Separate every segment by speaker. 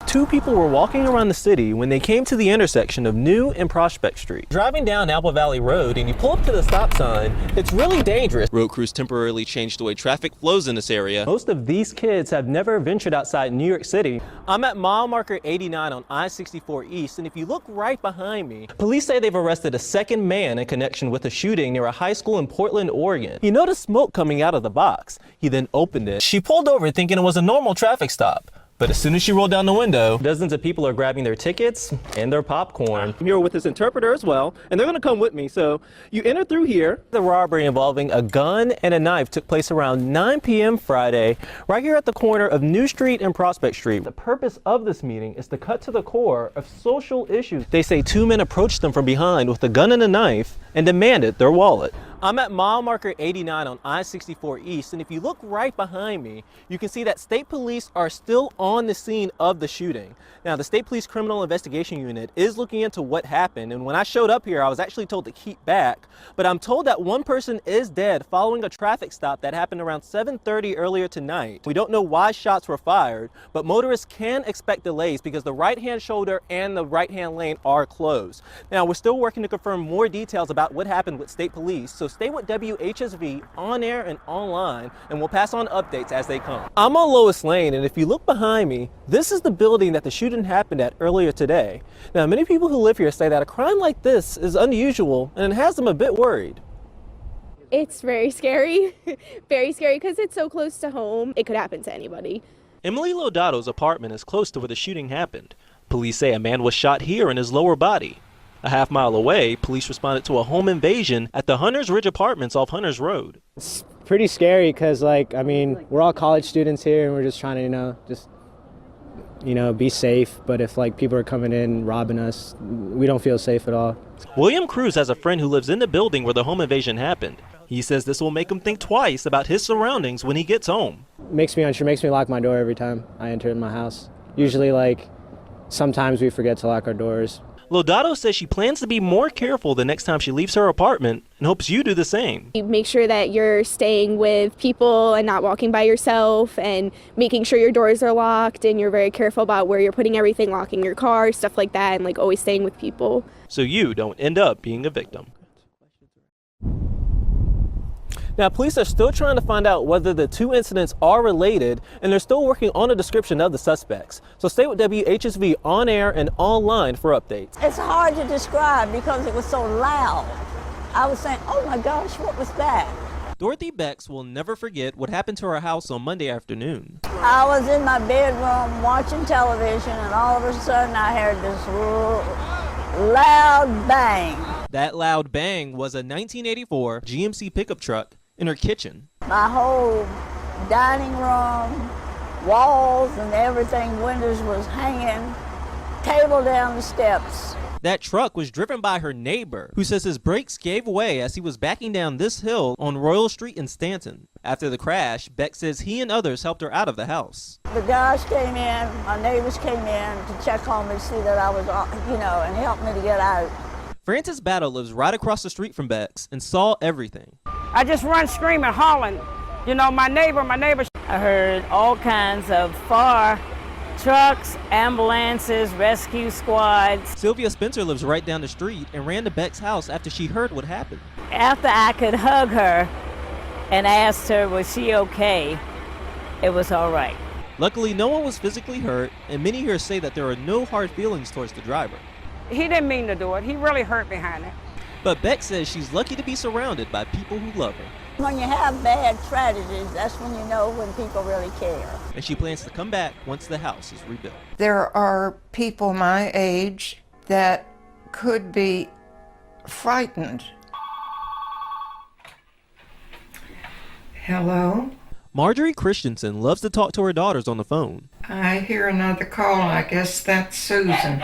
Speaker 1: Two people were walking around the city when they came to the intersection of New and Prospect Street. Driving down Apple Valley Road and you pull up to the stop sign, it's really dangerous. Road crews temporarily changed the way traffic flows in this area. Most of these kids have never ventured outside New York City. I'm at mile marker 89 on I-64 East, and if you look right behind me, police say they've arrested a second man in connection with a shooting near a high school in Portland, Oregon. He noticed smoke coming out of the box. He then opened it. She pulled over thinking it was a normal traffic stop. But as soon as she rolled down the window, dozens of people are grabbing their tickets and their popcorn. I'm here with this interpreter as well, and they're gonna come with me. So you enter through here. The robbery involving a gun and a knife took place around 9 p.m. Friday, right here at the corner of New Street and Prospect Street. The purpose of this meeting is to cut to the core of social issues. They say two men approached them from behind with a gun and a knife and demanded their wallet. I'm at mile marker 89 on I-64 East, and if you look right behind me, you can see that state police are still on the scene of the shooting. Now, the State Police Criminal Investigation Unit is looking into what happened, and when I showed up here, I was actually told to keep back, but I'm told that one person is dead following a traffic stop that happened around 7:30 earlier tonight. We don't know why shots were fired, but motorists can expect delays because the right-hand shoulder and the right-hand lane are closed. Now, we're still working to confirm more details about what happened with state police, so stay with WHSV on air and online, and we'll pass on updates as they come. I'm on Lois Lane, and if you look behind me, this is the building that the shooting happened at earlier today. Now, many people who live here say that a crime like this is unusual, and it has them a bit worried.
Speaker 2: It's very scary, very scary because it's so close to home. It could happen to anybody.
Speaker 1: Emily Lodato's apartment is close to where the shooting happened. Police say a man was shot here in his lower body. A half-mile away, police responded to a home invasion at the Hunters Ridge Apartments off Hunters Road.
Speaker 3: It's pretty scary because, we're all college students here and we're just trying to, be safe. But if, people are coming in robbing us, we don't feel safe at all.
Speaker 1: William Cruz has a friend who lives in the building where the home invasion happened. He says this will make him think twice about his surroundings when he gets home.
Speaker 3: Makes me unsure, makes me lock my door every time I enter in my house. Usually, sometimes we forget to lock our doors.
Speaker 1: Lodato says she plans to be more careful the next time she leaves her apartment and hopes you do the same.
Speaker 2: You make sure that you're staying with people and not walking by yourself, and making sure your doors are locked, and you're very careful about where you're putting everything, locking your car, stuff like that, and always staying with people.
Speaker 1: So you don't end up being a victim. Now, police are still trying to find out whether the two incidents are related, and they're still working on a description of the suspects. So stay with WHSV on air and online for updates.
Speaker 4: It's hard to describe because it was so loud. I was saying, oh my gosh, what was that?
Speaker 1: Dorothy Becks will never forget what happened to her house on Monday afternoon.
Speaker 4: I was in my bedroom watching television, and all of a sudden I heard this loud bang.
Speaker 1: That loud bang was a 1984 GMC pickup truck in her kitchen.
Speaker 4: My whole dining room, walls and everything, windows was hanging, table down the steps.
Speaker 1: That truck was driven by her neighbor, who says his brakes gave way as he was backing down this hill on Royal Street in Stanton. After the crash, Beck says he and others helped her out of the house.
Speaker 4: The guys came in, my neighbors came in to check on me, see that I was, and help me to get out.
Speaker 1: Frances Battle lives right across the street from Beck's and saw everything.
Speaker 5: I just run screaming, hollering. My neighbor. I heard all kinds of fire trucks, ambulances, rescue squads.
Speaker 1: Sylvia Spencer lives right down the street and ran to Beck's house after she heard what happened.
Speaker 5: After I could hug her and asked her, was she okay, it was all right.
Speaker 1: Luckily, no one was physically hurt, and many here say that there are no hard feelings towards the driver.
Speaker 5: He didn't mean to do it. He really hurt behind it.
Speaker 1: But Beck says she's lucky to be surrounded by people who love her.
Speaker 4: When you have bad tragedies, that's when you know when people really care.
Speaker 1: And she plans to come back once the house is rebuilt.
Speaker 6: There are people my age that could be frightened. Hello?
Speaker 1: Marjorie Christensen loves to talk to her daughters on the phone.
Speaker 6: I hear another call. I guess that's Susan.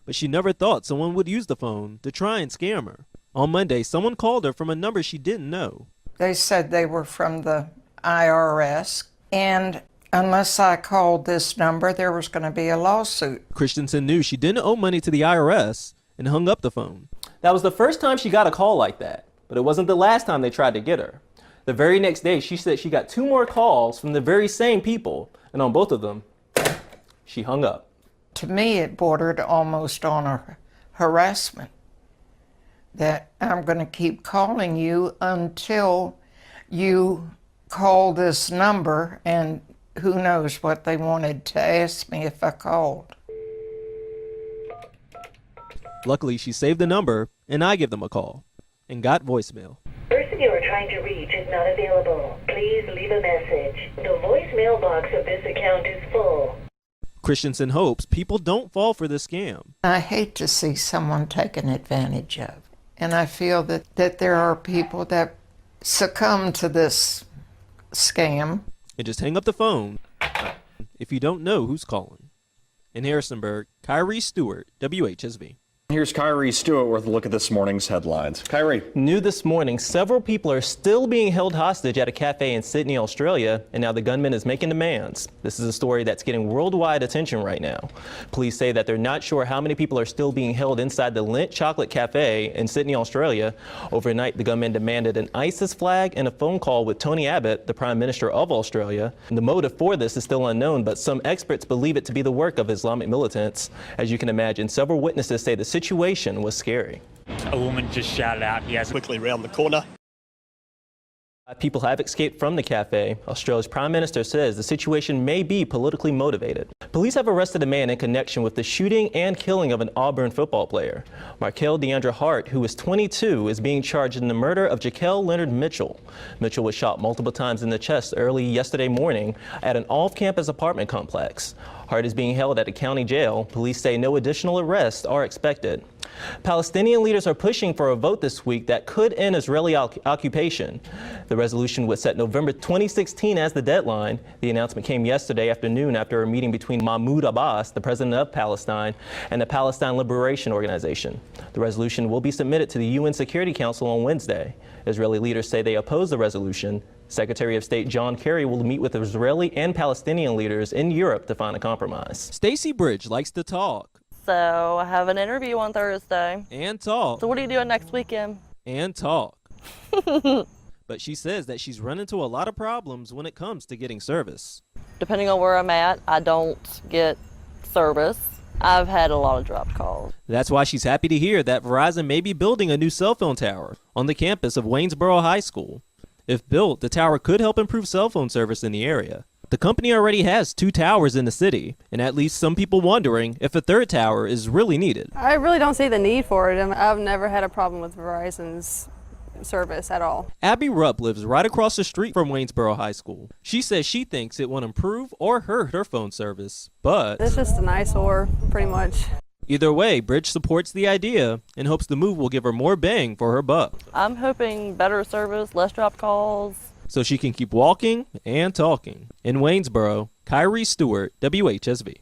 Speaker 1: But she never thought someone would use the phone to try and scam her. On Monday, someone called her from a number she didn't know.
Speaker 6: They said they were from the IRS, and unless I called this number, there was going to be a lawsuit.
Speaker 1: Christensen knew she didn't owe money to the IRS and hung up the phone. That was the first time she got a call like that, but it wasn't the last time they tried to get her. The very next day, she said she got 2 more calls from the very same people, and on both of them, she hung up.
Speaker 6: To me, it bordered almost on a harassment, that I'm going to keep calling you until you call this number, and who knows what they wanted to ask me if I called.
Speaker 1: Luckily, she saved the number, and I give them a call and got voicemail.
Speaker 7: The person you are trying to reach is not available. Please leave a message. The voicemail box of this account is full.
Speaker 1: Christensen hopes people don't fall for this scam.
Speaker 6: I hate to see someone taken advantage of, and I feel that there are people that succumb to this scam.
Speaker 1: And just hang up the phone if you don't know who's calling. In Harrisonburg, Khiree Stewart, WHSV.
Speaker 8: Here's Khiree Stewart with a look at this morning's headlines. Khiree.
Speaker 1: New this morning, several people are still being held hostage at a cafe in Sydney, Australia, and now the gunman is making demands. This is a story that's getting worldwide attention right now. Police say that they're not sure how many people are still being held inside the Lindt Chocolate Cafe in Sydney, Australia. Overnight, the gunman demanded an ISIS flag and a phone call with Tony Abbott, the Prime Minister of Australia. And the motive for this is still unknown, but some experts believe it to be the work of Islamic militants. As you can imagine, several witnesses say the situation was scary.
Speaker 9: A woman just shouted out, he has
Speaker 10: quickly round the corner.
Speaker 1: People have escaped from the cafe. Australia's Prime Minister says the situation may be politically motivated. Police have arrested a man in connection with the shooting and killing of an Auburn football player. Markel Deandra Hart, who is 22, is being charged in the murder of Jaquel Leonard Mitchell. Mitchell was shot multiple times in the chest early yesterday morning at an off-campus apartment complex. Hart is being held at a county jail. Police say no additional arrests are expected. Palestinian leaders are pushing for a vote this week that could end Israeli occupation. The resolution would set November 2016 as the deadline. The announcement came yesterday afternoon after a meeting between Mahmoud Abbas, the president of Palestine, and the Palestine Liberation Organization. The resolution will be submitted to the UN Security Council on Wednesday. Israeli leaders say they oppose the resolution. Secretary of State John Kerry will meet with Israeli and Palestinian leaders in Europe to find a compromise. Stacey Bridge likes to talk.
Speaker 11: So I have an interview on Thursday.
Speaker 1: And talk.
Speaker 11: So what are you doing next weekend?
Speaker 1: And talk. But she says that she's run into a lot of problems when it comes to getting service.
Speaker 11: Depending on where I'm at, I don't get service. I've had a lot of dropped calls.
Speaker 1: That's why she's happy to hear that Verizon may be building a new cell phone tower on the campus of Waynesboro High School. If built, the tower could help improve cell phone service in the area. The company already has 2 towers in the city, and at least some people wondering if a 3rd tower is really needed.
Speaker 12: I really don't see the need for it. I've never had a problem with Verizon's service at all.
Speaker 1: Abby Rupp lives right across the street from Waynesboro High School. She says she thinks it won't improve or hurt her phone service, but
Speaker 12: it's just an eyesore, pretty much.
Speaker 1: Either way, Bridge supports the idea and hopes the move will give her more bang for her buck.
Speaker 11: I'm hoping better service, less dropped calls,
Speaker 1: so she can keep walking and talking. In Waynesboro, Khiree Stewart, WHSV.